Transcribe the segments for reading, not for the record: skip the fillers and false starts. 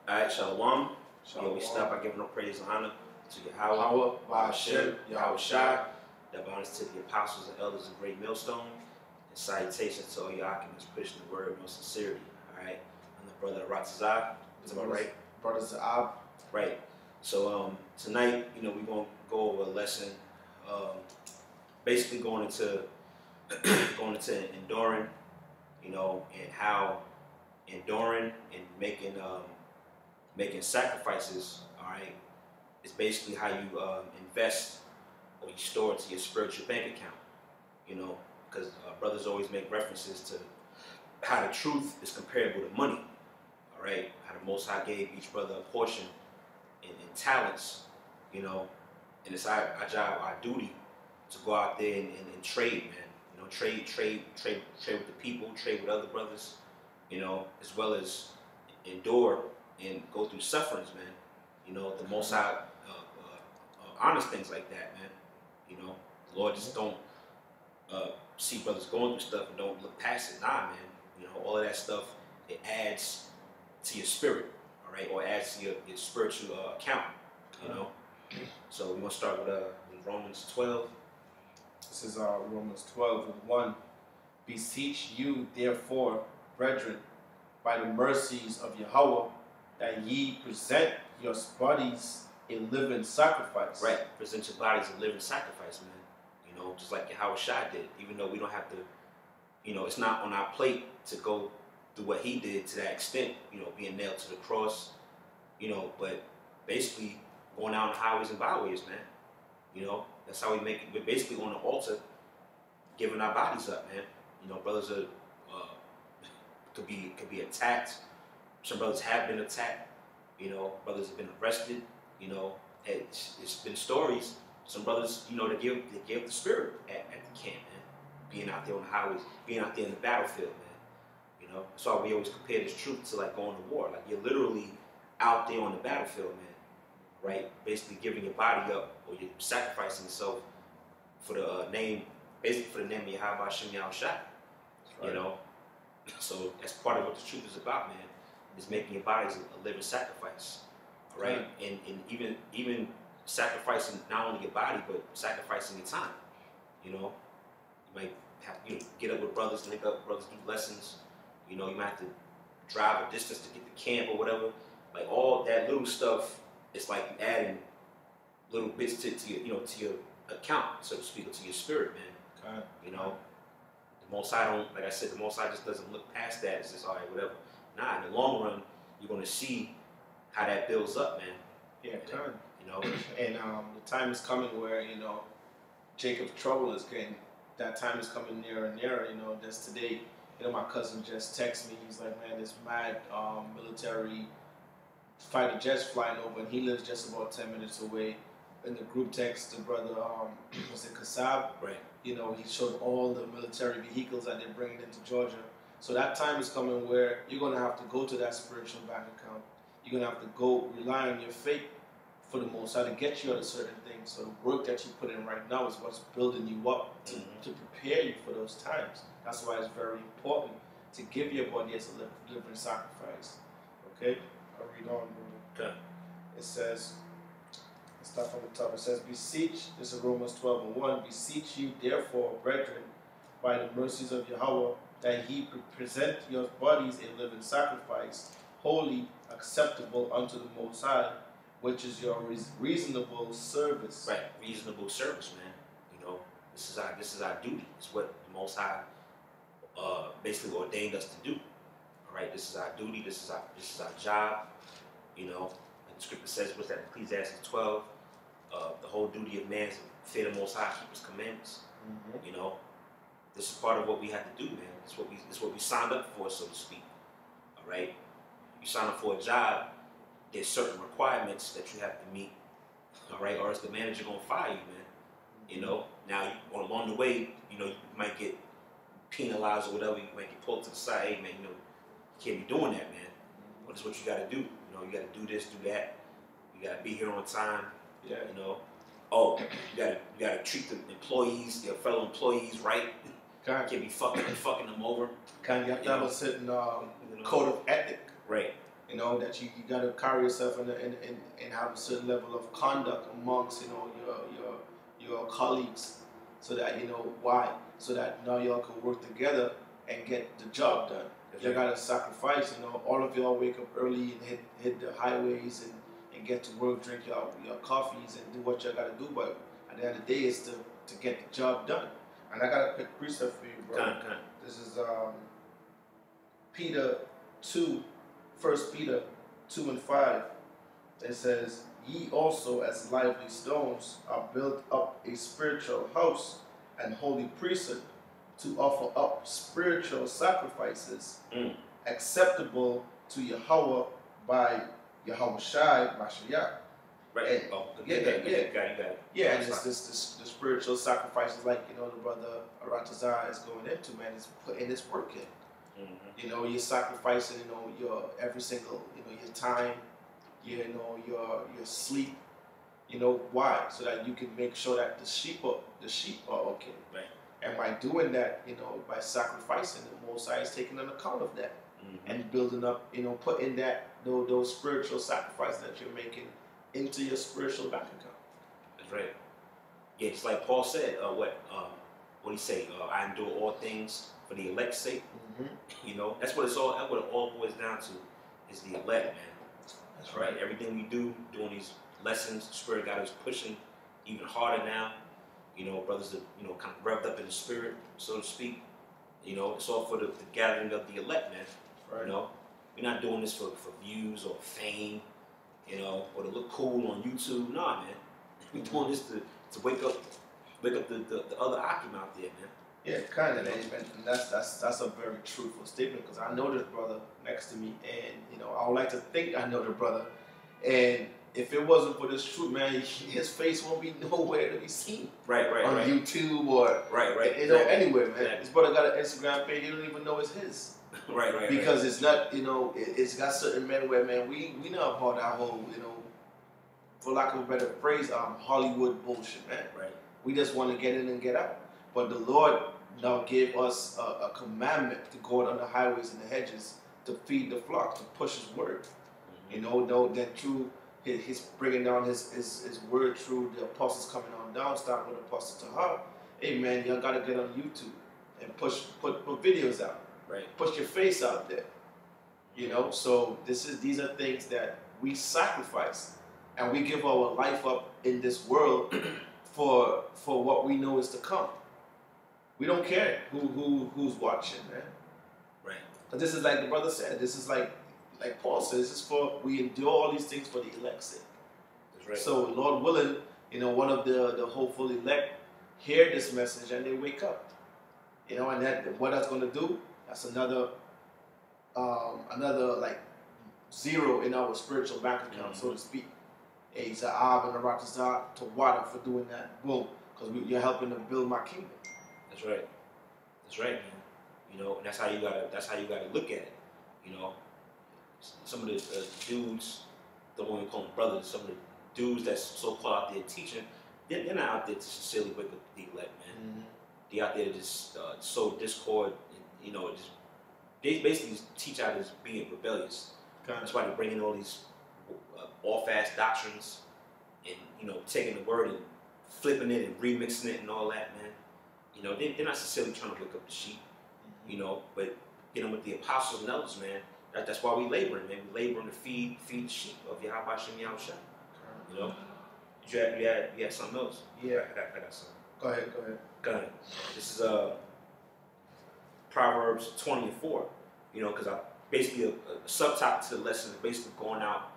Alright, Shalom. Shalom. We start by giving no praise and honor to Yahweh, Yahweh, Hashem, Yahweh Shai, that honors to the apostles and elders of Great Millstone, and salutations to all your occupants, pushing the word with no sincerity. Alright, I'm the brother of Ratzazah. Is that right? Brother Zaab. Right. So tonight, we're going to go over a lesson, basically going into enduring, and how enduring and making sacrifices, all right, is basically how you invest or you store into your spiritual bank account, because brothers always make references to how the truth is comparable to money, all right, how the Most High gave each brother a portion in talents, and it's our job, our duty to go out there and trade, man, trade with the people, trade with other brothers, as well as endure and go through sufferings, man. The Most High honors things like that, man. The Lord just don't see brothers going through stuff and don't look past it. Nah, man. All of that stuff, it adds to your spirit, all right, or adds to your spiritual account, So we're gonna start with Romans 12. This is Romans 12:1. Beseech you, therefore, brethren, by the mercies of Yahweh, that ye present your bodies a living sacrifice. Right, present your bodies a living sacrifice, man. Just like Yahweh Shai did. Even though we don't have to, it's not on our plate to go through what he did to that extent, being nailed to the cross, but basically going out on the highways and byways, man. That's how we make it. We're basically on the altar, giving our bodies up, man. Brothers are could be attacked. Some brothers have been attacked. Brothers have been arrested. It's been stories. Some brothers, they give the spirit at the camp, man. Being out there on the highways, being out there in the battlefield, man. That's why we always compare this truth to like going to war. Like you're literally out there on the battlefield, man. Right? Basically giving your body up, or you're sacrificing yourself for the name, basically for the name of Yahweh Hashem Yahweh Shai. Right. So that's part of what the truth is about, man. Is making your bodies a living sacrifice. All right? And even sacrificing not only your body, but sacrificing your time. You might have get up with brothers, link up with brothers, do lessons. You might have to drive a distance to get to camp or whatever. Like all that little stuff, it's like you adding little bits to your to your account, so to speak, or to your spirit, man. Okay. The Most High don't, like I said, the Most High just doesn't look past that. It's just all right, whatever. Nah, in the long run, you're gonna see how that builds up, man. Yeah, time. And the time is coming where Jacob's trouble is getting. That time is coming nearer and nearer. Just today, my cousin just texted me. He's like, man, this mad military fighter jets flying over, and he lives just about 10 minutes away. In the group text, the brother, was it Kassab? Right. He showed all the military vehicles that they're bringing into Georgia. So that time is coming where you're going to have to go to that spiritual bank account. You're going to have to go rely on your faith for the Most High to get you out of certain things. So the work that you put in right now is what's building you up to prepare you for those times. That's why it's very important to give your body as a living sacrifice. Okay? I'll read on, brother. Okay. It says, let's start from the top. It says, beseech, this is Romans 12:1, beseech you therefore, brethren, by the mercies of Yahweh, that ye present your bodies a living sacrifice, holy, acceptable unto the Most High, which is your reasonable service. Right, reasonable service, man. This is our duty. It's what the Most High basically ordained us to do. All right, this is our duty. This is our job. And the scripture says, what's that? Ecclesiastes 12. The whole duty of man is to fear the Most High, keep His commandments. This is part of what we have to do, man. It's what we signed up for, so to speak. All right, you sign up for a job. There's certain requirements that you have to meet. All right, or else the manager gonna fire you, man. Now along the way, you might get penalized or whatever. You might get pulled to the side. Hey, man, you can't be doing that, man. But it's what you got to do. You got to do this, do that. You got to be here on time. Yeah. Oh, you got to treat the employees, your fellow employees, right. Can't be fucking them over. You have to have a certain code of ethic. Right. know, that you got to carry yourself and have a certain level of conduct amongst, you know, your colleagues, so that, you know, why? So that now y'all can work together and get the job done. You got to sacrifice, you know, all of y'all wake up early and hit the highways and get to work, drink your coffees and do what you got to do, but at the end of the day, it's to get the job done. And I got a quick precept for you, bro. Come on. This is Peter 2, 1 Peter 2 and 5. It says, ye also as lively stones are built up a spiritual house and holy priesthood, to offer up spiritual sacrifices acceptable to Yahweh by Yahweh Shai Mashiach. Right. You got it. Yeah, and it's the spiritual sacrifices, like, you know, the brother Aratazar is going into, man, is putting this work in. You know, you're sacrificing, you know, your every single, you know, your time, you know, your sleep. You know why? So that you can make sure that the sheep are okay. Right. And by doing that, you know, by sacrificing, the Most High is taking an account of that and building up, you know, putting those spiritual sacrifices that you're making into your spiritual bank account. That's right. Yeah, it's like Paul said. What he say? I endure all things for the elect's sake. You know, that's what it all boils down to, is the elect, man. That's right. Everything we do, doing these lessons, the Spirit God is pushing even harder now. You know, brothers that, you know, kind of revved up in the spirit, so to speak. You know, it's all for the gathering of the elect, man. Right. You know, we're not doing this for views or fame, you know, or to look cool on YouTube. Nah, man. We're doing this to wake up the other Akim out there, man. Yeah, kind of, man. And that's a very truthful statement, because I know this brother next to me, and, you know, I would like to think I know the brother, and if it wasn't for this truth, man, his face won't be nowhere to be seen. Right. On YouTube or you know, anywhere, man. Exactly. This brother got an Instagram page, you don't even know it's his. Because it's not, you know, it's got certain men where, man, we know about that whole, you know, for lack of a better phrase, Hollywood bullshit, man. Right. We just want to get in and get out. But the Lord now gave us a commandment to go out on the highways and the hedges to feed the flock, to push His word. You know that through He's bringing down his word through the apostles coming on down, starting with Apostle Tahar. Hey, man, y'all got to get on YouTube and put videos out. Right. Put your face out there. You know, so these are things that we sacrifice, and we give our life up in this world for what we know is to come. We don't care who's watching, man. Right. But this is like the brother said. This is like Paul says, this is for, we endure all these things for the elect's sake. That's right. So Lord willing, you know, one of the hopeful elect hear this message and they wake up. You know, and what that's going to do, that's another like zero in our spiritual bank account, so to speak. A Za'ab and a Ratazah to water for doing that. Boom. Because you're helping to build my kingdom. That's right. That's right, man. You know, and that's how you gotta look at it. You know, some of the dudes, don't want to call them brothers, some of the dudes that's so-called out there teaching, they're not out there to sincerely wake up the elect, man. They're out there to just sow discord, and, you know, they basically just teach out as being rebellious. That's why they're bringing all these all-fast doctrines and, you know, taking the word and flipping it and remixing it and all that, man. You know, they're not sincerely trying to wake up the sheep, you know, but, you know, with the apostles and elders, man, that's why we labor, man. We labor to feed the sheep of Yahweh Hashem Yahushua. You know? You had something else? Yeah. I got something. Go ahead. This is Proverbs 20:4. You know, because basically a subtopic to the lesson is basically going out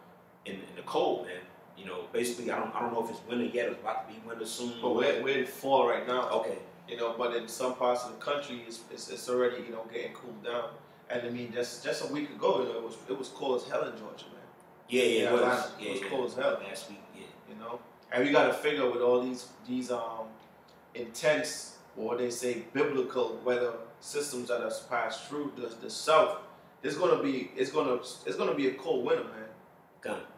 in the cold, man. You know, basically I don't know if it's winter yet or it's about to be winter soon. But we're in fall right now. Okay. You know, but in some parts of the country it's already, you know, getting cooled down. And I mean, just a week ago, you know, it was cold as hell in Georgia, man. Yeah, it was. It was cold as hell last week. Yeah, you know. And we got to figure with all these intense, or what they say, biblical weather systems that have passed through the South. It's gonna be a cold winter, man.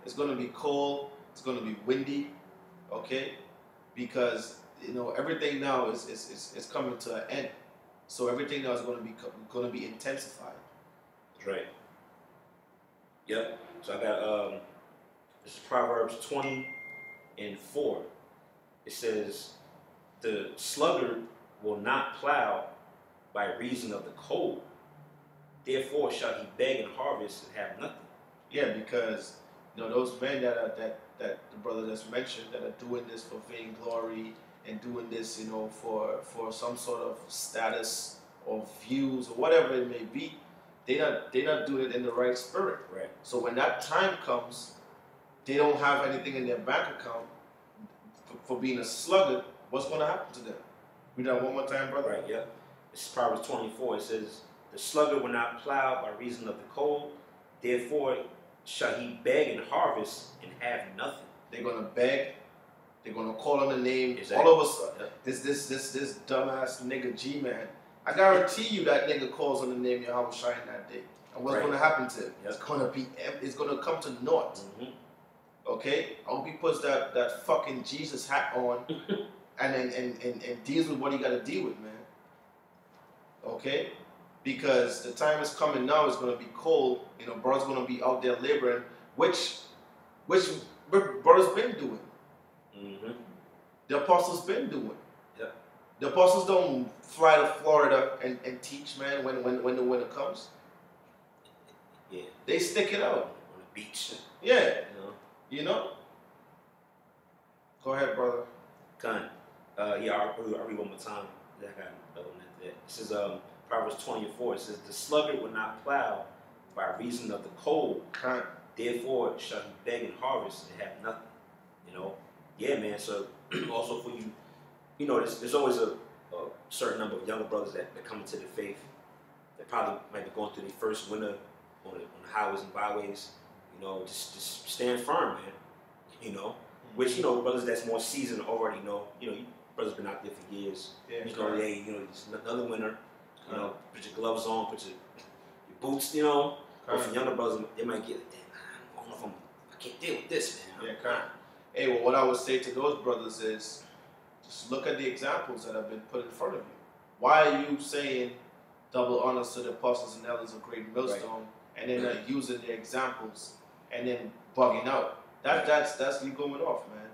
It's gonna be cold. It's gonna be windy. Okay, because you know everything now is coming to an end. So everything now is gonna be intensified. That's right. Yep. So I got this is Proverbs 20:4. It says, "The sluggard will not plow by reason of the cold. Therefore shall he beg and harvest and have nothing." Yeah, because those men that the brother just mentioned that are doing this for vainglory and doing this, for some sort of status or views or whatever it may be, they're not doing it in the right spirit. Right. So when that time comes, they don't have anything in their bank account for being a sluggard. What's going to happen to them? Read that one more time, brother. Right. Yep. This is Proverbs 24. It says, "The sluggard will not plow by reason of the cold. Therefore shall he beg and harvest and have nothing." They're gonna beg. They're gonna call on the name. Exactly. All of a sudden, this dumbass nigga G-man. I guarantee you that nigga calls on the name Yahweh Shai that day. And what's gonna happen to him? Yep. It's gonna come to naught. Mm-hmm. Okay? I hope he puts that fucking Jesus hat on and deals with what he gotta deal with, man. Okay? Because the time is coming now, it's gonna be cold, brothers gonna be out there laboring, which brothers been doing. Mm-hmm. The apostles been doing. Yep. The apostles don't fly to Florida and teach, man, when the winter comes. Yeah. They stick it out. On the beach. Yeah. Go ahead, brother. Kind. I'll read one more time. I got another one after that. It says Proverbs 20:4. It says, "The sluggard will not plow by reason of the cold. Kind. Therefore shall he beg and harvest and have nothing." Yeah, man. So also for you, there's always a certain number of younger brothers that come into the faith. They probably might be going through their first winter on the highways and byways. Just stand firm, man. Which brothers that's more seasoned already know. You brothers been out there for years. Yeah. It's another winter. Put your gloves on, put your boots. But for younger brothers, they might get, damn, I don't know if I can't deal with this, man. Yeah, kind. Hey, well, what I would say to those brothers is, just look at the examples that have been put in front of you. Why are you saying double honors to the apostles and elders of Great Millstone, and then not using the examples and then bugging out? That's you going off, man.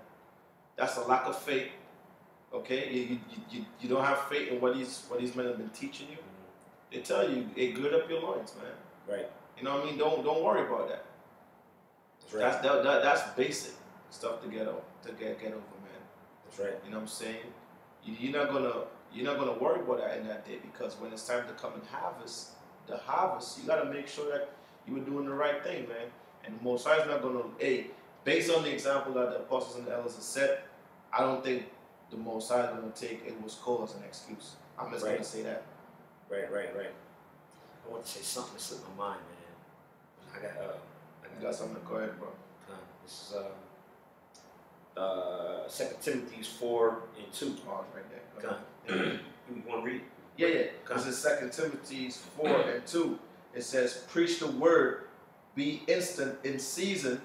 That's a lack of faith. Okay, you don't have faith in what these men have been teaching you. They tell you, hey, gird up your loins, man. Right. You know what I mean? Don't worry about that. That's right. That's basic stuff to get over, man. That's right. You know what I'm saying? You're not gonna worry about that in that day, because when it's time to come and harvest, you gotta make sure that you were doing the right thing, man. And the Most High is not gonna, based on the example that the apostles and the elders have set, I don't think the Most High is gonna take it was cold as an excuse. I'm just gonna say that. Right. I want to say something that slipped my mind, man. You got something to go ahead, bro. This is 2 Timothy 4:2. Oh, right there. You want to read? Yeah. This is 2 Timothy 4:2. It says, "Preach the word, be instant in season,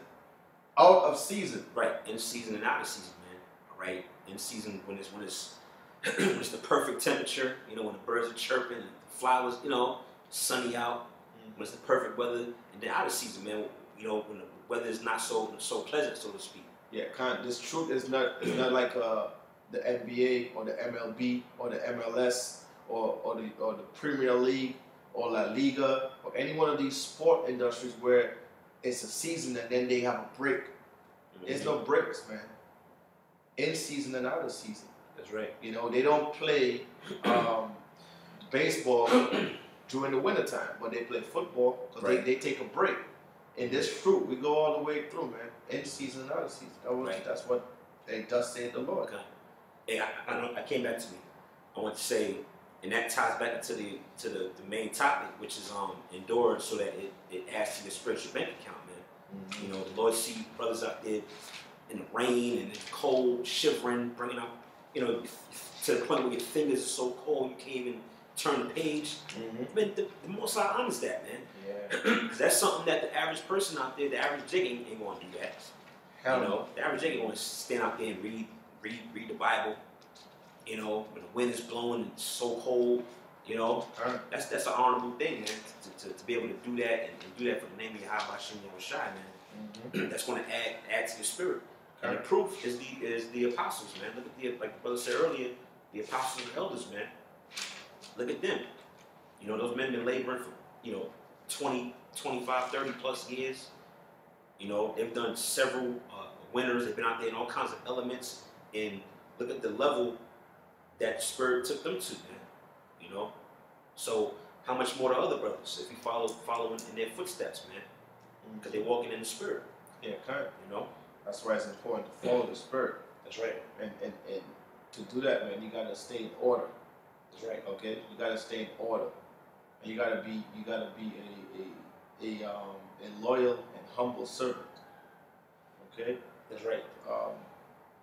out of season." Right, in season and out of season, man. Right, in season when it's when it's the perfect temperature. When the birds are chirping and the flowers, sunny out. When it's the perfect weather, and then out of season, man. When the weather is not so pleasant, so to speak. Yeah, this truth is not like the NBA or the MLB or the MLS or the Premier League or La Liga or any one of these sport industries where it's a season and then they have a break. Mm-hmm. There's no breaks, man. In season and out of season. That's right. They don't play baseball during the wintertime, but they play football because they take a break. In this fruit, we go all the way through, man. In season and out of season. That's what they does say the Lord. Okay. Yeah, I came back to me. I want to say, and that ties back into the main topic, which is endure so that it adds to your spiritual bank account, man. Mm-hmm. The Lord see brothers out there in the rain and in the cold, shivering, bringing out, to the point where your fingers are so cold you can't even turn the page. Mm-hmm. Man, the Most High honors that, man. Yeah. Because that's something that the average person out there, the average jig ain't going to do that. The average jig ain't going to stand out there and read the Bible. When the wind is blowing and it's so cold, You know, that's an honorable thing, man. To be able to do that and do that for the name of Yahweh Shem Yahushai, man. That's going to add to your spirit. And the proof is the apostles, man. Look at like the brother said earlier, the apostles and elders, man. Look at them. You know, those men been laboring for 20, 25, 30 plus years. You know, they've done several winters. They've been out there in all kinds of elements. And look at the level that the Spirit took them to, man. You know? So, how much more the other brothers if you follow in their footsteps, man? Because they're walking in the Spirit. Yeah, kind of. You know? That's why it's important to follow the Spirit. That's right. And to do that, man, you got to stay in order. That's right. Okay? You got to stay in order. And you got to be a loyal and humble servant. Okay? That's right.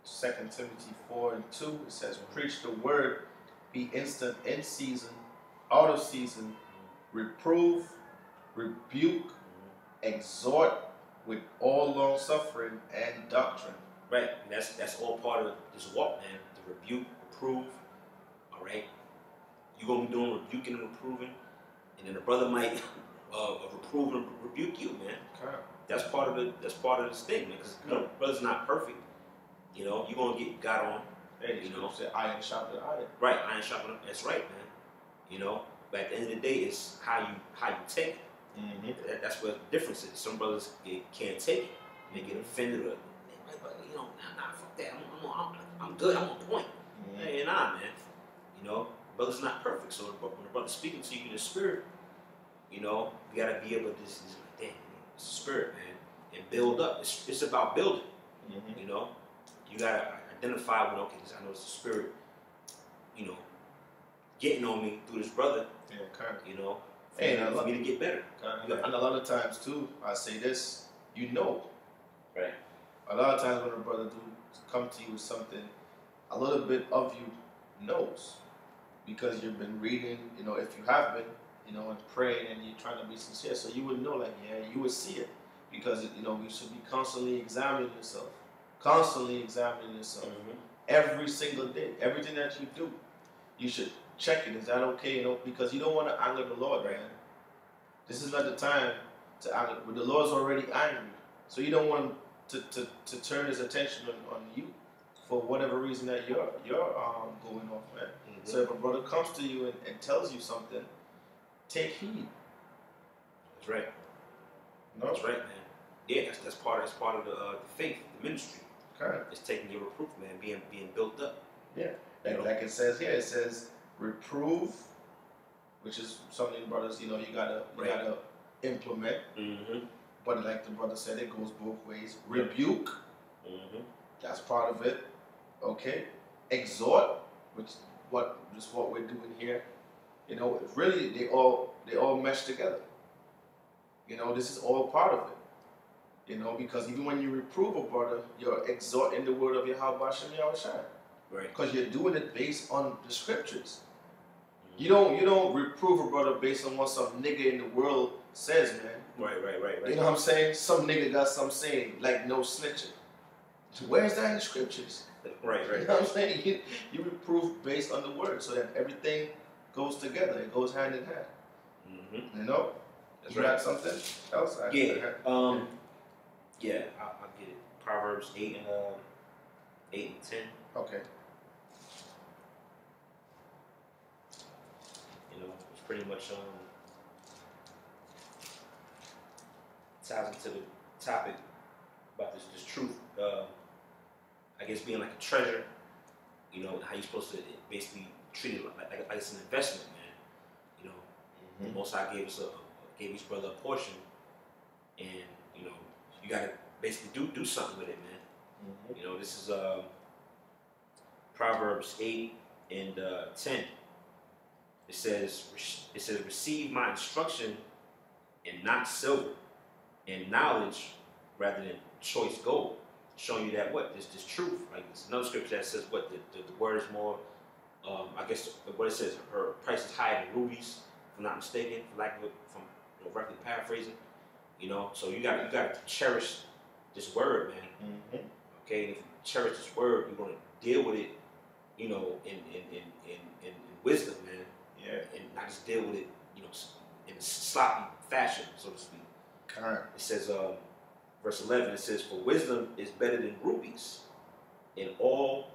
2 Timothy 4:2, it says, preach the word, be instant in season, out of season, reprove, rebuke, exhort with all long suffering and doctrine. Right. And that's all part of this walk, man. The rebuke, reprove. All right. You're gonna be doing rebuking and reproving, and then the brother might reprove and rebuke you, man. Okay. That's part of this thing, man. Because brother's not perfect. You know, you're gonna get got on. Hey, you know, say iron sharpen iron. Right, iron sharpen. That's right, man. You know, but at the end of the day, it's how you take it. That's what the difference is. Some brothers can't take it. They get offended, or nah, fuck that. I'm good. I'm on point. Hey, nah, man. You know, brother's not perfect. So when the brother's speaking to you in the spirit, you know, you gotta be able to just like, damn, it's the spirit, man, and build up. It's about building. You know. You gotta identify when, okay, I know it's the spirit, you know, getting on me through this brother. Yeah, kind of. You know, for me to get better. And a lot of times too, I say this, you know. Right. A lot of times when a brother come to you with something, a little bit of you knows. Because you've been reading, you know, if you have been, you know, and praying and you're trying to be sincere. So you would know, like, yeah, you would see it. Because, you know, you should be constantly examining yourself. Constantly examining yourself every single day. Everything that you do, you should check it. Is that okay? You know, because you don't want to anger the Lord, man. This is not the time to anger. But the Lord's already angry, so you don't want to turn His attention on you for whatever reason that you're going off, man. So if a brother comes to you and tells you something, take heed. That's right. No? That's right, man. Yeah, that's part of the faith, the ministry. Okay. It's taking your reproof, man, being built up. Yeah. Like it says here, it says reprove, which is something, brothers, you know, you gotta implement. But like the brother said, it goes both ways. Rebuke, that's part of it. Okay. Exhort, which is what we're doing here. You know, really they all mesh together. You know, this is all part of it. You know, because even when you reprove a brother, you're exhorting the word of Yahweh Shem Yahushai. Right. Because you're doing it based on the scriptures. You don't reprove a brother based on what some nigga in the world says, man. Right. You know what I'm saying? Some nigga got some saying, like no snitching. Where's that in the scriptures? Right. You know what I'm saying? You reprove based on the word so that everything goes together. It goes hand in hand. You know? That's right. You got something else? Yeah, I'll get it. Proverbs 8 and 10. Okay. You know, it's pretty much ties into the topic about this truth. I guess being like a treasure. You know, how you're supposed to basically treat it like it's an investment, man. You know, the Most High gave each brother a portion, and you know, you gotta basically do something with it, man. You know, this is Proverbs 8 and 10. It says, receive my instruction and not silver, and knowledge rather than choice gold. Showing you that this truth. Like it's another scripture that says the word is more. I guess what it says, her price is higher than rubies, if I'm not mistaken, from roughly paraphrasing. You know, so you got to cherish this word, man. Okay, and if you cherish this word, you're gonna deal with it, you know, in wisdom, man. and not just deal with it, you know, in a sloppy fashion, so to speak. Correct. It says, verse 11. It says, "For wisdom is better than rubies, in all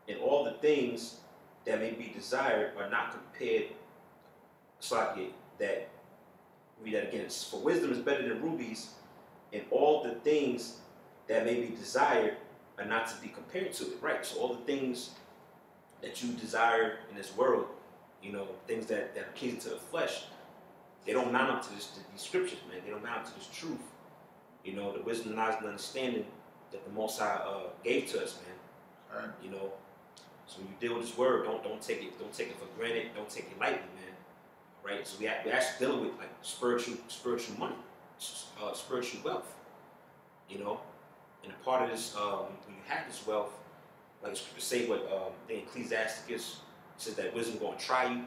the things that may be desired are not compared." Sloppy. That read that again. It's, "For wisdom is better than rubies, and all the things that may be desired are not to be compared to it." Right. So all the things that you desire in this world, you know, things that are pleasing to the flesh, they don't mount up to these scriptures, man. They don't mount up to this truth. You know, the wisdom, knowledge, and understanding that the Most High gave to us, man. Right. You know, so when you deal with this word, don't take it for granted. Don't take it lightly, man. Right. So we're actually dealing with like spiritual money, spiritual wealth. You know, and a part of this, when you have this wealth, like the scripture say, what the Ecclesiasticus says that wisdom going to try you.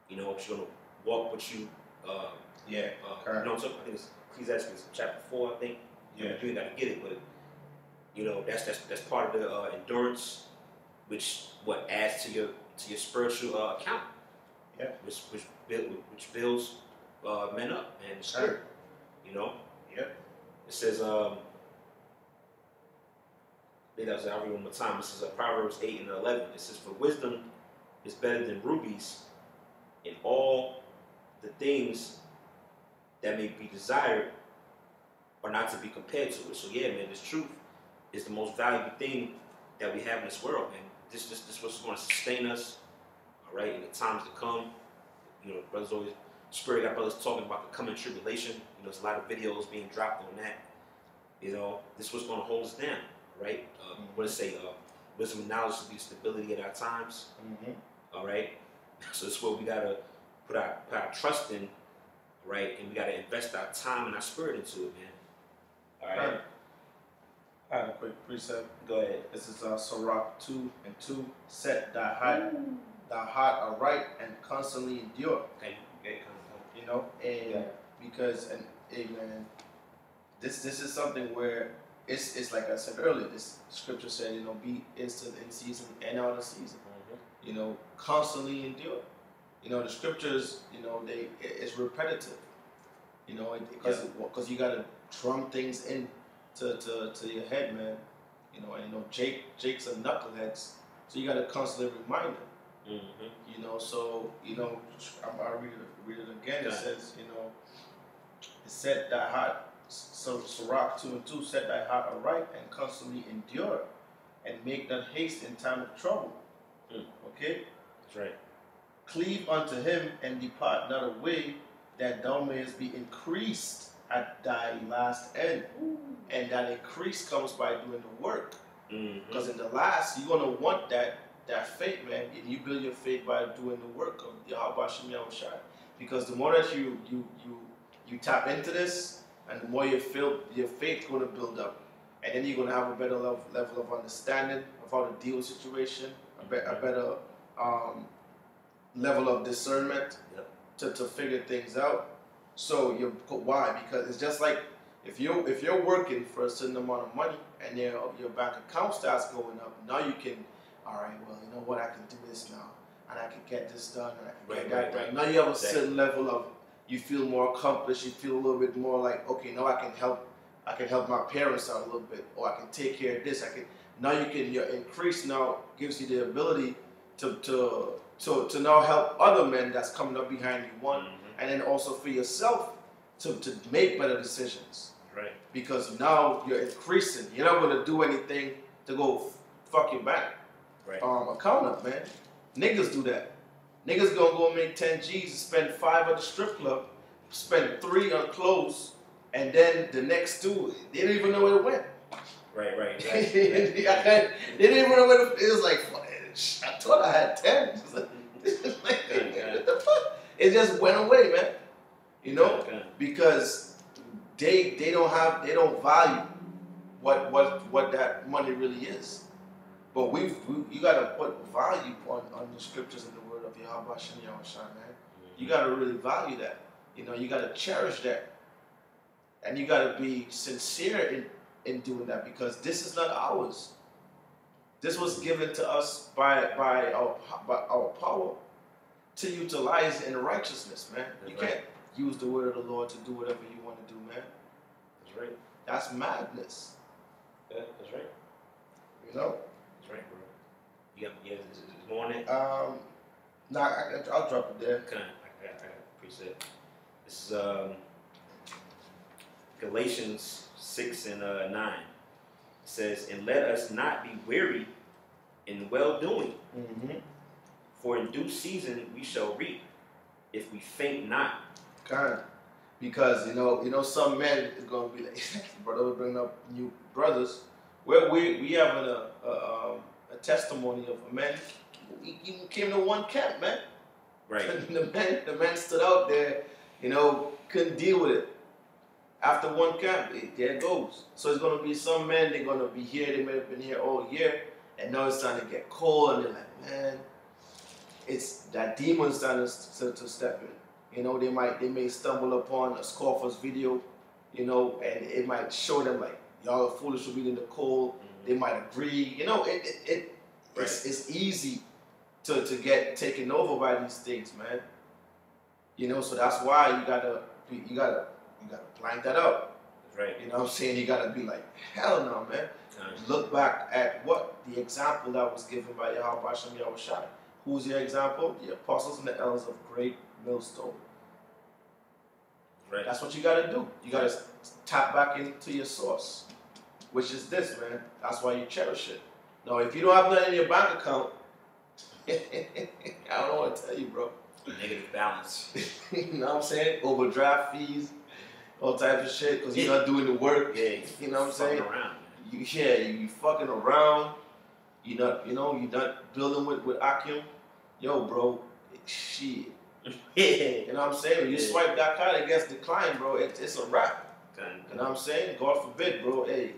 You know, she's going to walk with you. You know what I'm talking? I think it's Ecclesiasticus chapter 4. I think. Yeah. You got to get it, but you know that's part of the endurance, which adds to your spiritual account. Yeah. Which builds men up and spirit. You know. Yeah. It says I'll read one more time. This is Proverbs 8 and 11. It says, "For wisdom is better than rubies, and all the things that may be desired are not to be compared to it." So yeah, man, this truth is the most valuable thing that we have in this world, man. This what's going to sustain us, all right, in the times to come. You know, brothers always, Spirit got brothers talking about the coming tribulation. You know, there's a lot of videos being dropped on that. You know, this is what's going to hold us down, right? What does it say? Wisdom and knowledge to be stability at our times. All right. So this is what we gotta put our trust in, right? And we gotta invest our time and our spirit into it, man. All right. I have a quick precept. Go ahead. This is Sirach 2:2. "Set thy heart aright and constantly endure." Okay. You know, and because man, this is something where it's like I said earlier. This scripture said, you know, be instant in season and out of season. You know, constantly endure. You know, the scriptures, you know, it's repetitive. You know, because you got to drum things in to your head, man. You know, and you know Jake's a knuckleheads, so you got to constantly remind them. You know, so you know, I read it again. It says, you know, it said thy heart. So Sirach 2:2, "Set thy heart aright and constantly endure, and make not haste in time of trouble." Okay? That's right. "Cleave unto him and depart not away, that thou mayest be increased at thy last end." And that increase comes by doing the work. Because in the last, you're going to want that faith, man. And you build your faith by doing the work of Yahweh Shem Yahushai. Because the more that you tap into this, and the more your faith going to build up. And then you're going to have a better level of understanding of how to deal with situation, a better level of discernment to figure things out. So why? Because it's just like if you're working for a certain amount of money and your bank account starts going up, now you can, all right, well, you know what, I can do this now, and I can get this done, and I can get that done. Now you have a certain level of, you feel more accomplished, you feel a little bit more like, okay, now I can help my parents out a little bit, or I can take care of this. Your increase now gives you the ability to now help other men that's coming up behind you, one, and then also for yourself to make better decisions. Right. Because now you're increasing. You're not going to do anything to go fuck your bank account up, man. Niggas do that. Niggas gonna go make 10 G's and spend 5 at the strip club, spend 3 on clothes, and then the next 2, they didn't even know where it went. Right. They didn't even know where it was like, I thought I had 10. What the fuck? It just went away, man. You know? Because they don't value what that money really is. But you gotta put value on the scriptures and the word of Yahweh Shem Yahushai, man. You gotta really value that. You know, you gotta cherish that. And you gotta be sincere in doing that, because this is not ours. This was given to us by our power to utilize in righteousness, man. That's You right. can't use the word of the Lord to do whatever you want to do, man. That's right. That's madness. Yeah, that's right. You know? That's right, bro. You got, yeah, is more on it? Nah, I'll drop it there. Okay, I got preset. This is Galatians 6 and 9. It says, and let us not be weary in well-doing, for in due season we shall reap, if we faint not. Kind. Because, you know, some men is going to be like, brother, we bring up new brothers. Where we have a testimony of a man, he came to one camp, man. Right. the man stood out there, you know, couldn't deal with it. After one camp, there it goes. So it's going to be some men, they're going to be here, they may have been here all year, and now it's starting to get cold, and they're like, man, it's that demon's starting to step in. You know, they may stumble upon a Scoffer's video, you know, and it might show them like, y'all are foolish for being in the cold. They might agree. You know, it's easy to get taken over by these things, man. You know, so that's why you gotta blank that up. That's right. You know what I'm saying? You gotta be like, hell no, man. Look back at what the example that was given by Yahweh Shem Yahushua. Who's your example? The apostles and the elders of Great Millstone. Right. That's what you gotta do. You gotta tap back into your source, which is this, man. That's why you cherish it. Now, if you don't have nothing in your bank account, I don't know what to tell you, bro. Negative balance. You know what I'm saying? Overdraft fees, all types of shit, because you're not doing the work. Yeah, you know what I'm saying? Around, you fucking around. You're not building with Akim. Yo, bro, shit. You know what I'm saying? When you swipe that card against the client, bro, it's a wrap. You know what I'm saying? God forbid, bro. Hey,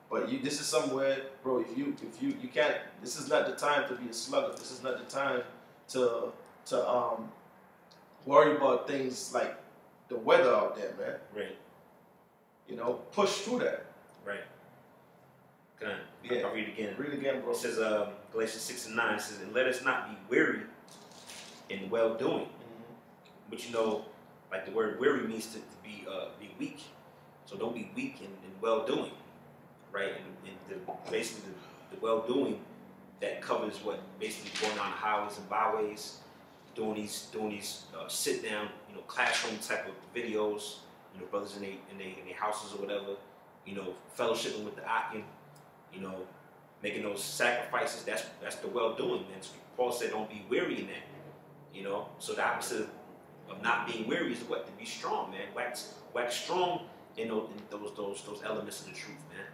but this is somewhere, bro. If you can't, this is not the time to be a slugger. This is not the time to worry about things like the weather out there, man. Right. You know, push through that. Right. Good. Yeah. I'll read it again. Read again, bro. It says Galatians 6 and 9 says, and let us not be weary in well doing. But you know, like the word weary means to be weak. So don't be weak in well doing. Right? And basically the well doing that covers what basically going on the highways and byways, doing these sit down, you know, classroom type of videos, you know, brothers in their houses or whatever, you know, fellowshipping with the Akim, you know, making those sacrifices. That's the well doing, man. So Paul said, don't be weary in that. You know, so the opposite of not being weary is what? To be strong, man. Wax strong in those elements of the truth, man.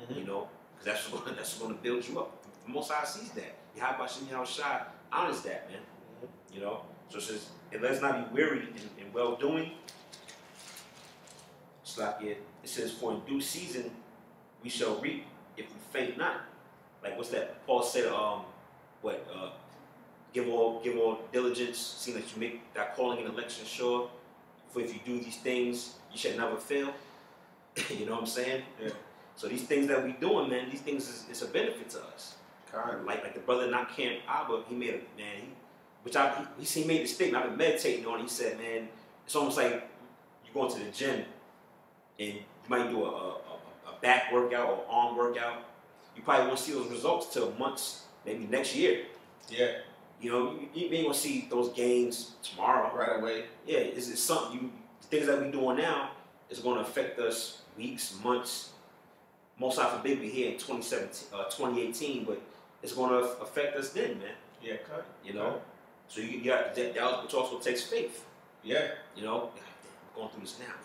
You know, because that's going to build you up. The Most High sees that. Yahweh Shem Yahushua honors that, man. You know, so it says, and let us not be weary in well doing. It says, for in due season we shall reap if we faint not. Like what's that? Paul said, give all diligence, seeing that you make that calling and election sure. For if you do these things, you shall never fail. You know what I'm saying? Yeah. So these things that we doing, man, these things is a benefit to us. Like the brother not Camp Abba, he made a man, he made the statement. I've been meditating on it. He said, man, it's almost like you going to the gym and you might do a back workout or arm workout. You probably won't see those results till months, maybe next year. Yeah. You know, you ain't gonna see those gains tomorrow. Right away. Yeah, it's something the things that we're doing now is gonna affect us weeks, months. Most I forbid we here in 2018, but it's gonna affect us then, man. Yeah, cut. You know? So you got that which also takes faith. Yeah. You know, I'm going through this now.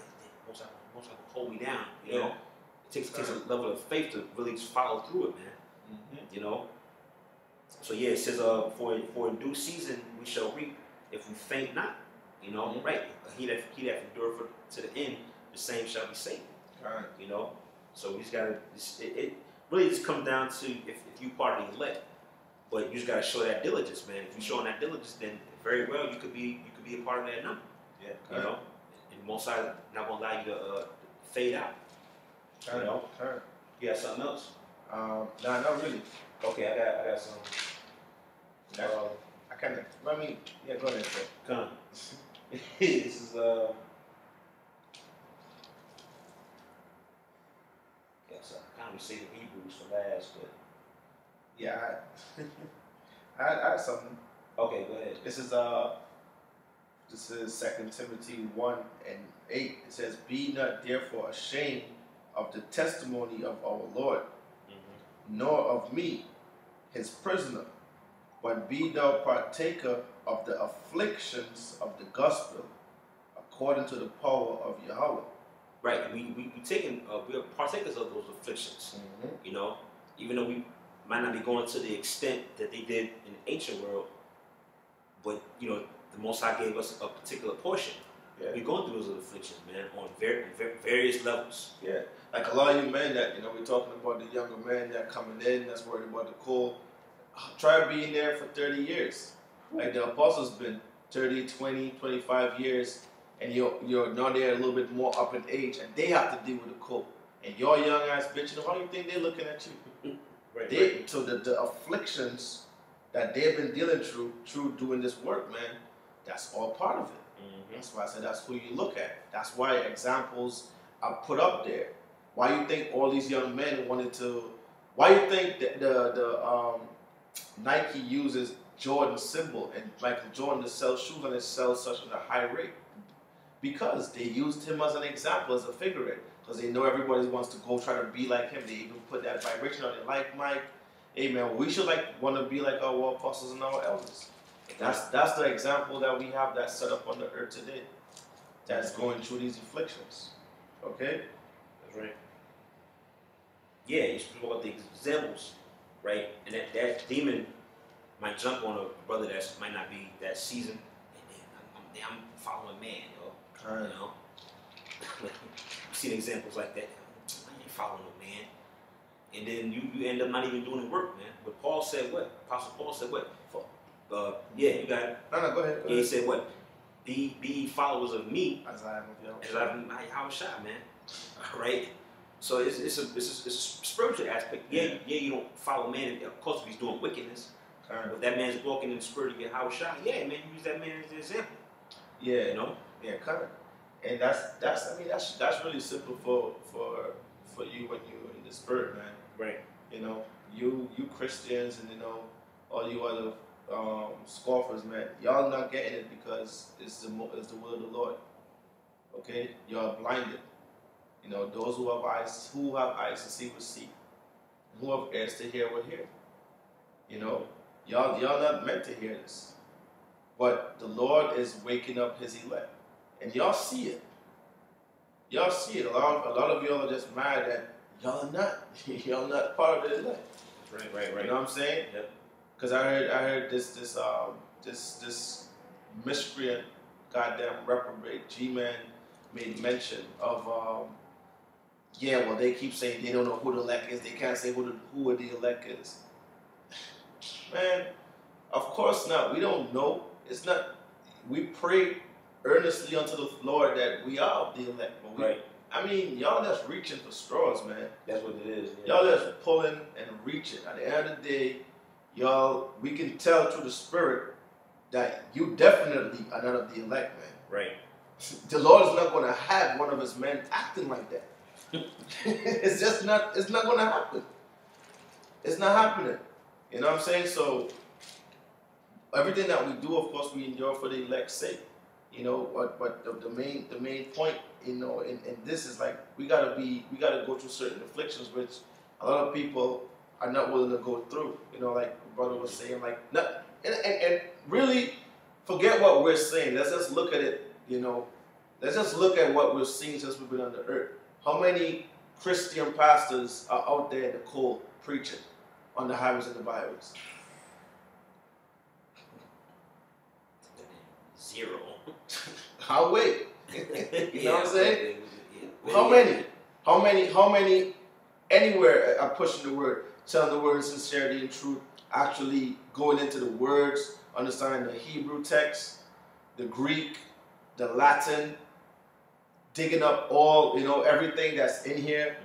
Most I will hold me down, you know. It takes a level of faith to really just follow through it, man. You know? So yeah, it says, for in due season we shall reap if we faint not. You know, right? He that endure to the end, the same shall be saved. Right. You know, so we just gotta. It really just comes down to if you part of the elect, but you just gotta show that diligence, man. If you're showing that diligence, then very well you could be a part of that number. Yeah. You know, and most sides not gonna allow you to fade out. You know. You got something else? Nah, not really. Okay, I got some. I kind of, let me, yeah, go ahead, sir. Come. This is, Yes, I kind of say the Hebrews for last, but. yeah, I had something. Okay, go ahead. This is 2 Timothy 1:8. It says, "Be not therefore ashamed of the testimony of our Lord, nor of me, his prisoner, but be thou partaker of the afflictions of the gospel, according to the power of Yahweh." Right, we are partakers of those afflictions. You know, even though we might not be going to the extent that they did in the ancient world, but you know, the Most High gave us a particular portion. Yeah. We're going through those various man, on various levels. Yeah, like a lot of you men that, you know, we're talking about the younger men that coming in, that's worried about the call. Try being there for 30 years. Like the apostles been 30, 20, 25 years, and you're now there a little bit more up in age, and they have to deal with the call. And your young ass bitch, how do you think they're looking at you? Right. So the afflictions that they've been dealing through doing this work, man, that's all part of it. That's why I said that's who you look at. That's why examples are put up there. Why you think all these young men wanted to? Why you think that the Nike uses Jordan symbol and Michael Jordan to sell shoes and it sells such at a high rate? Because they used him as an example, as a figurehead. Because they know everybody wants to go try to be like him. They even put that vibration on it. Like Mike, hey man, we should want to be like our apostles and our elders. That's the example that we have that's set up on the earth today. That's going through these afflictions. Okay? That's right. Yeah, you speak about the examples, right? And that demon might jump on a brother that might not be that seasoned. And I'm following man, yo. You know? You see the examples like that. I ain't following no man. And then you end up not even doing the work, man. But Paul said what? Apostle Paul said what? Yeah, you got it. No, go ahead. Yeah, he said what? Be followers of me. As I am how shot, man. Right? So it's a spiritual aspect. Yeah, you don't follow man, of course, if he's doing wickedness. But if that man's walking in the spirit to get how shot, yeah, man, you use that man as an example. Yeah. You know? Yeah, kind of. And that's really simple for you when you're in the spirit, man. Right. You know, you Christians and, you know, all you other scoffers, man, y'all not getting it because it's the will of the Lord. Okay, y'all blinded. You know, those who have eyes to see will see, who have ears to hear will hear. You know, y'all not meant to hear this, but the Lord is waking up His elect, and y'all see it. Y'all see it. A lot of y'all are just mad that y'all are not. Y'all not part of the elect. Right. You know what I'm saying? Yep. Because I heard this miscreant, goddamn reprobate G-Man made mention of well, they keep saying they don't know who the elect is. They can't say who the elect is. Man, of course not. We don't know. It's not. We pray earnestly unto the Lord that we are the elect. But Right. I mean, y'all just reaching for straws, man. That's what it is. Yeah. Y'all just pulling and reaching. At the end of the day, y'all, we can tell through the spirit that you definitely are not of the elect, man. Right. The Lord is not going to have one of His men acting like that. It's just not. It's not going to happen. It's not happening. You know what I'm saying? So everything that we do, of course, we endure for the elect's sake. You know, but the main point, you know, in this is like we gotta go through certain afflictions, which a lot of people are not willing to go through. You know, like the brother was saying, like, not, and really forget what we're saying. Let's just look at it. You know, let's just look at what we've seen since we've been on the earth. How many Christian pastors are out there in the cold preaching on the highways and the byways? Zero. I'll wait. You know what I'm saying? Yeah. How many anywhere are pushing the word, telling the word in sincerity and truth, actually going into the words, understanding the Hebrew text, the Greek, the Latin, digging up all, you know, everything that's in here,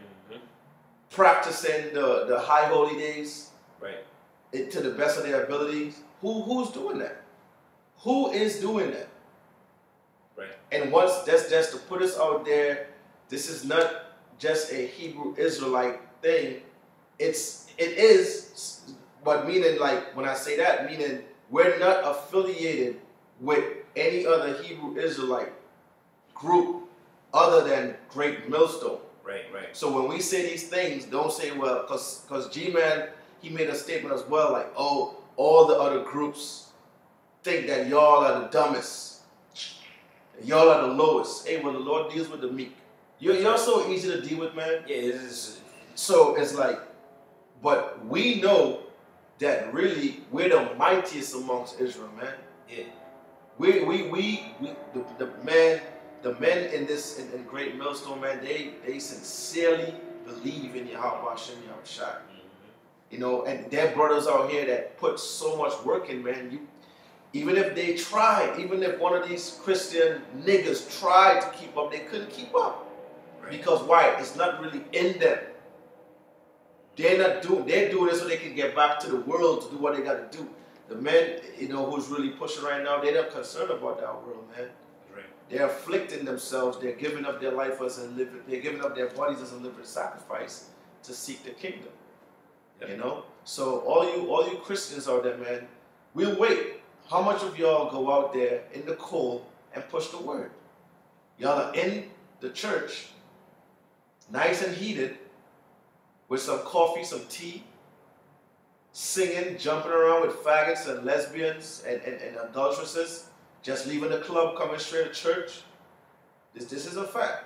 practicing the high holy days, right, to the best of their abilities. Who's doing that? Who is doing that? Right. And once that's just to put us out there, this is not just a Hebrew Israelite thing. It is, but meaning like when I say that, meaning we're not affiliated with any other Hebrew Israelite group other than Great Millstone. Right, right. So when we say these things, don't say, well, because G-Man, he made a statement as well, like, oh, all the other groups think that y'all are the dumbest. Y'all are the lowest. Hey, well, the Lord deals with the meek. You're so easy to deal with, man. Yeah, it is. So it's like, but we know that really we're the mightiest amongst Israel, man. Yeah. The men in this in Great Millstone, man, they sincerely believe in Yahweh Hashem Yahushua. You know, and their brothers out here that put so much work in, man. Even if they tried, even if one of these Christian niggas tried to keep up, they couldn't keep up. Right. Because why? It's not really in them. They're doing it so they can get back to the world to do what they got to do. The men, you know, who's really pushing right now, they're not concerned about that world, man. Right. They're afflicting themselves. They're giving up their life as a living. They're giving up their bodies as a living sacrifice to seek the kingdom. Yep. You know. So all you Christians out there, man, we'll wait. How much of y'all go out there in the cold and push the word? Y'all are in the church, nice and heated, with some coffee, some tea, singing, jumping around with faggots and lesbians and adulteresses, just leaving the club, coming straight to church. This is a fact.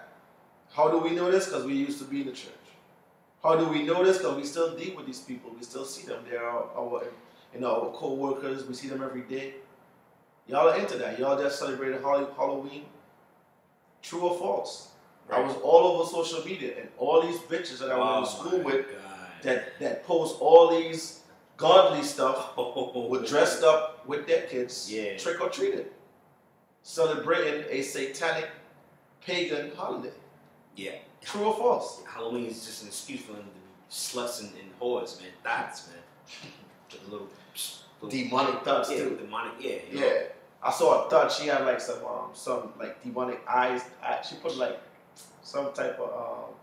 How do we know this? Because we used to be in the church. How do we know this? Because we still deal with these people. We still see them. They're our co-workers. We see them every day. Y'all are into that. Y'all just celebrated Halloween. True or false? Right. I was all over social media, and all these bitches that I went to school with that post all these godly stuff were dressed up with their kids, trick or treated, celebrating a satanic pagan holiday. Yeah. True or false? Halloween is just an excuse for them to be sluts and whores, man. Thoughts, man. With the little demonic thoughts too. Demonic, yeah. Yeah. I saw a thought. She had like some like demonic eyes. She put like some type of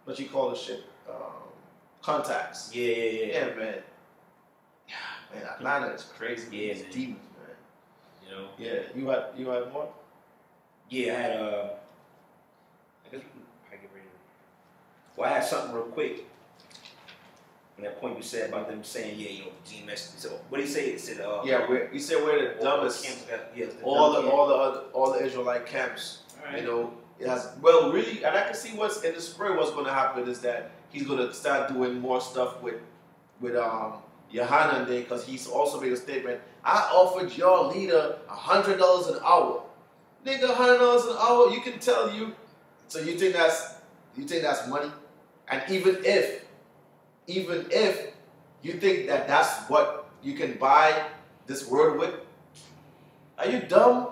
what you call the shit, contacts. Yeah, man. Man, Atlanta is crazy. Yeah, man. Demons, man. You know. Yeah, you had more. Yeah, I had I guess we can probably get ready. Well, I had something real quick. On that point you said about them saying, yeah, you know, GMS. So what did he say? He said, he said we're the dumbest. All the Israelite camps. Right. You know, it has really, and I can see what's in the spring. What's going to happen is that he's going to start doing more stuff with Yohanan Day, because he's also made a statement. I offered your leader $100 an hour. Nigga, $100 an hour. You can tell you. So you think that's money? And even if you think that that's what you can buy this word with, are you dumb?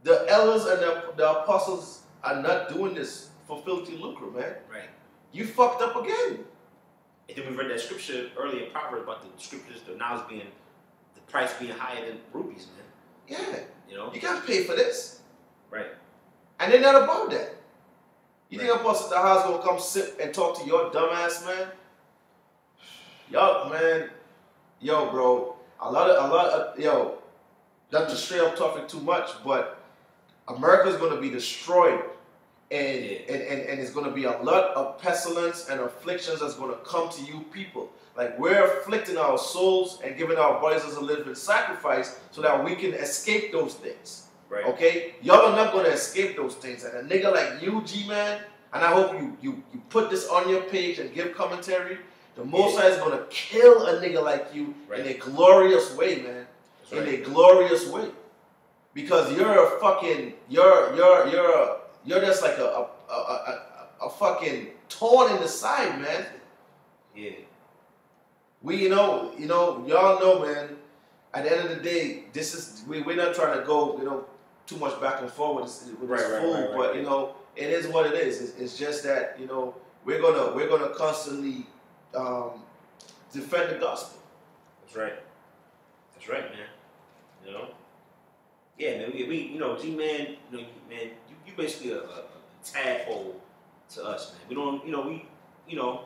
The elders and the apostles are not doing this for filthy lucre, man. Right. You fucked up again. And then we read that scripture earlier in Proverbs about the scriptures, the price being higher than rubies, man. Yeah. You know? You got to pay for this. Right. And they're not about that. You think Apostle Taha's gonna come sit and talk to your dumb ass, man? Yo, man. Yo, bro. Yo, not to stray off topic too much, but America's gonna be destroyed. And it's gonna be a lot of pestilence and afflictions that's gonna come to you people. Like, we're afflicting our souls and giving our bodies as a living sacrifice so that we can escape those things. Right. Okay? Y'all are not going to escape those things. And a nigga like you, G-Man, and I hope you put this on your page and give commentary, the Most High is going to kill a nigga like you in a glorious way, man. That's in a glorious way. Because you're a fucking, you're just like a fucking thorn in the side, man. Yeah. Y'all know, man, at the end of the day, we're not trying to go, too much back and forth with this fool, but it is what it is. It's just that we're gonna constantly defend the gospel. That's right, man. You know? Yeah, man. We you know, G-Man, you know, man, you basically a tadpole to us, man. We don't, you know,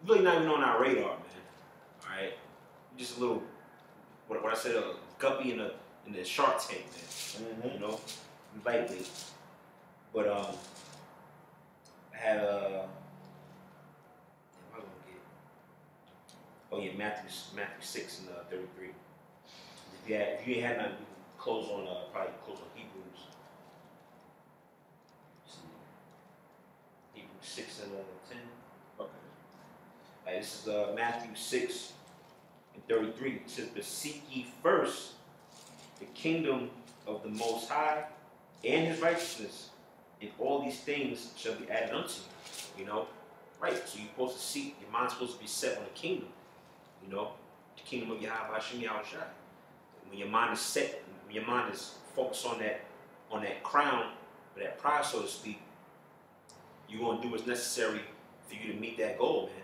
really not even on our radar, man. All right? Just a little, what I said, a guppy in the Shark Tank, man. You know? Lightweight. But, I had, what am I gonna get? Oh, yeah, Matthew 6 and 33. If you ain't had nothing, we can close on, probably close on Hebrews. Hebrews 6 and 10. Okay. This is Matthew 6 and 33. It says, "But seek ye first the kingdom of the Most High and His righteousness, and all these things shall be added unto you." You know, right? So you're supposed to seek. Your mind's supposed to be set on the kingdom. You know, the kingdom of Yahweh Hashem Yahushua. When your mind is set, when your mind is focused on that crown, or that prize, so to speak, you're gonna do what's necessary for you to meet that goal, man.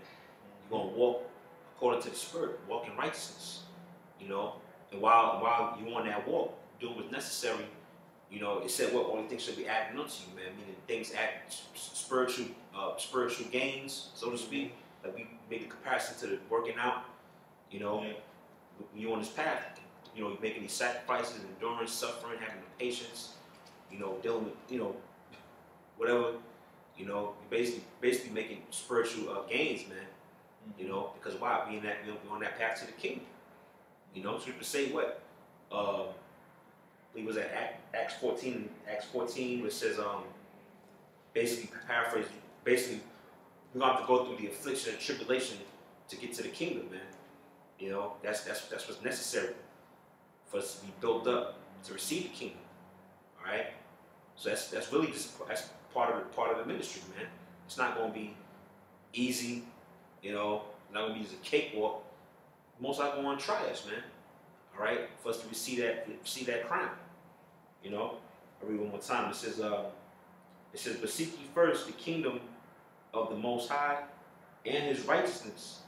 You're gonna walk according to the Spirit, walk in righteousness. You know, and while you're on that walk, doing what's necessary, you know, it said what only things should be added unto you, man. Meaning things add spiritual gains, so to speak. Like we make a comparison to the working out. You know, when you're on this path, you know, you're making these sacrifices, endurance, suffering, having the patience, you know, dealing with, you know, whatever, you know, you're basically making spiritual gains, man. You know, because why? Being that, you know, we're on that path to the kingdom. You know, so you can say what? It was at Acts 14, which says, basically, paraphrase, basically, we're going to have to go through the affliction and tribulation to get to the kingdom, man. You know, that's what's necessary for us to be built up to receive the kingdom. All right, so that's really just that's part of the ministry, man. It's not going to be easy, you know. It's not going to be just a cakewalk. Most likely going to try us, man. All right, for us to receive that crown. You know, I read one more time. It says, "But seek ye first the kingdom of the Most High and His righteousness,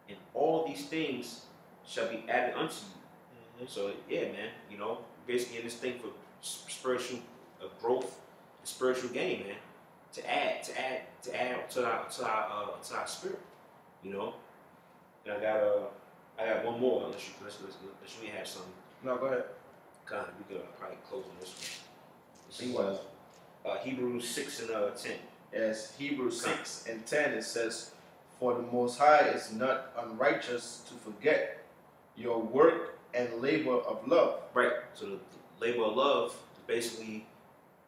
and all these things shall be added unto you." So yeah, man, you know, basically in this thing for spiritual growth, and spiritual gain, man, to add to our spirit, you know. And I got one more. Unless you have something. No, go ahead. Kind of, we could probably close on this one. See what? Hebrews 6 and 10. Yes, Hebrews 6 and 10. It says, "For the Most High is not unrighteous to forget your work and labor of love." Right. So the labor of love is basically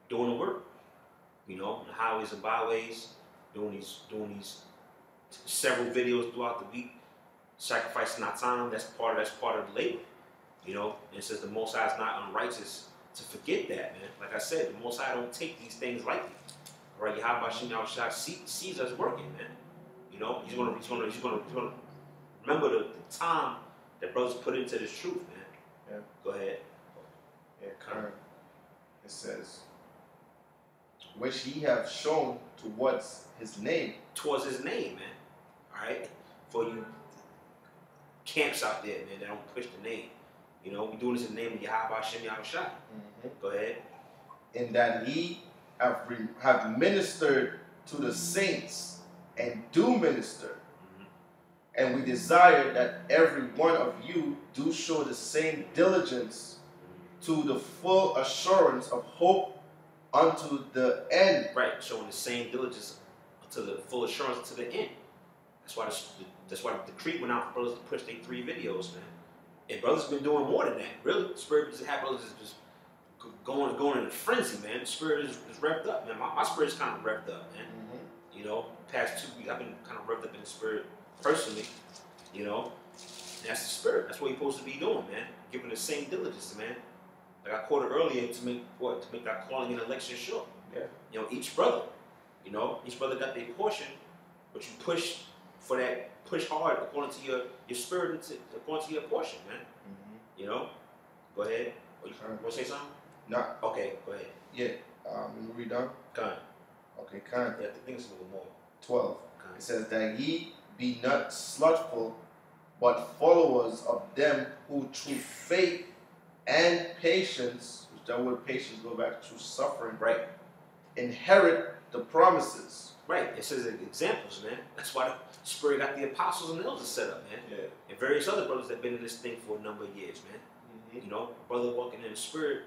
doing the work. You know, the highways and byways, doing these several videos throughout the week, sacrificing our time. That's part of the labor. You know, and it says the Most High is not unrighteous to forget that, man. Like I said, the Most High don't take these things lightly. All right, Yahweh Hashem Yahushua sees us working, man. You know, he's gonna remember the time that brothers put into this truth, man. Yeah. Go ahead. Yeah, Karen. It says, "Which He have shown towards His name." Towards His name, man. All right, for you camps out there, man, that don't push the name. You know, we doing this in the name of Yahweh Hashem Yahushua. Go ahead. "In that He have ministered to the saints and do minister. And we desire that every one of you do show the same diligence to the full assurance of hope unto the end." Right, showing the same diligence to the full assurance to the end. That's why the decree went out for brothers to push their 3 videos, man. And brothers been doing more than that. Really, the spirit just have brothers just going in a frenzy, man. The spirit is revved up, man. My spirit's kind of revved up, man. You know, past 2 weeks I've been kind of revved up in the spirit personally. You know, and that's the spirit. That's what you're supposed to be doing, man. Giving the same diligence, man. Like I quoted earlier, to make that calling and election sure. Yeah. You know, each brother got their portion, but you push for that. Push hard according to your spirit, and according to your portion, man. You know? Go ahead. You want to say something? No. Okay, go ahead. Yeah. Let me read on. Kind. Okay, kind. Yeah, I think it's a little more. 12. Kind. It says that ye be not slothful, but followers of them who through faith and patience, which that word patience go back to suffering, Right. inherit the promises. Right. It says examples, man. That's why the Spirit got the apostles and elders set up, man. Yeah. And various other brothers that have been in this thing for a number of years, man. Mm-hmm. You know, a brother walking in the Spirit,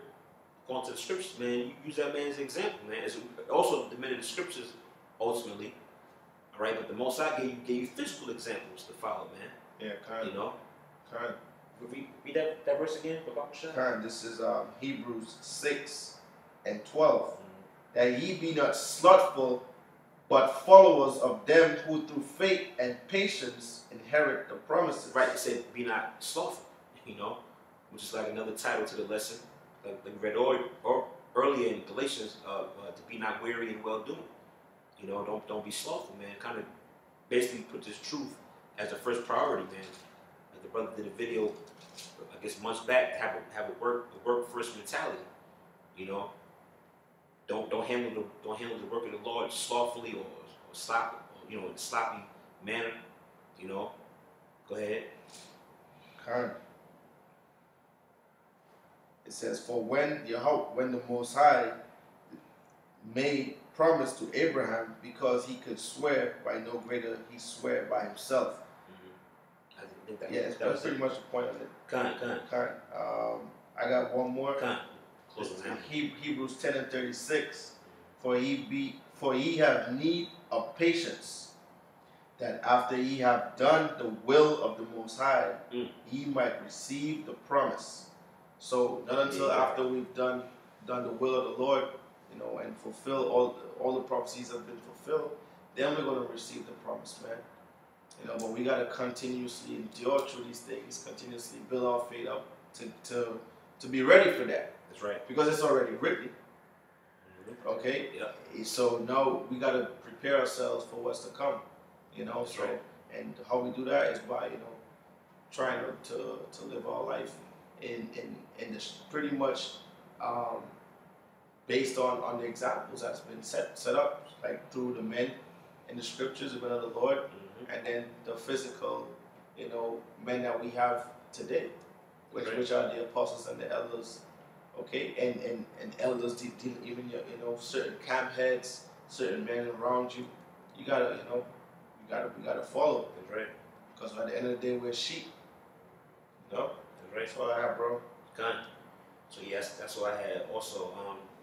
going to the scriptures, man. You use that man as an example, man. It's also the men of the scriptures, ultimately. All right, but the Most High gave you physical examples to follow, man. Yeah, kind. You know. Kind. Read that verse again, Babakasha. Kind. This is Hebrews 6:12. That ye be not slothful, but followers of them who through faith and patience inherit the promises. Right, it said, be not slothful, you know, which is like another title to the lesson. Like we read earlier in Galatians, to be not weary in well-doing. You know, don't be slothful, man. Kind of basically put this truth as the first priority, man. Like the brother did a video, I guess months back, have a work first mentality. You know, don't handle the work of the Lord slothfully or sloppy, you know, in a sloppy manner. You know, go ahead. Kind. It says, for when the Most High made promise to Abraham, because he could swear by no greater, he swear by himself. I think that, that's pretty much the point of it. Kind. I got one more. Close Hebrews 10:36. For ye have need of patience, that after ye have done the will of the Most High, ye might receive the promise. So not until after we've done the will of the Lord, you know, and fulfill all the prophecies have been fulfilled, then we're going to receive the promise, man. You know, but we got to continuously endure through these things, continuously build our faith up to be ready for that. That's right. Because it's already written. Okay? Yeah. So now we got to prepare ourselves for what's to come. You know, That's right. And how we do that is by, you know, trying to live our life in this pretty much based on the examples that's been set up, like through the men in the scriptures, the men of the Lord, and then the physical, you know, men that we have today, which are the apostles and the elders, okay, and elders, even you know, certain camp heads, certain men around you, you gotta follow. That's right. Because at the end of the day, we're sheep. You know. That's right. That's all I have, bro. Gun. So yes, that's what I had. Also,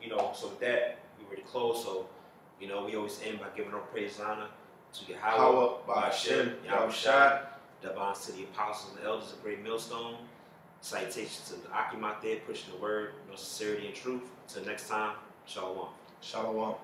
you know, so with that we ready to close. So, you know, we always end by giving our praise and honor to Yahweh, Hashem, Yahushua, Davans to the apostles and elders of Great Millstone. Citations to the Akim out there pushing the word, you know, sincerity and truth. Until next time, Shalom. Shalom.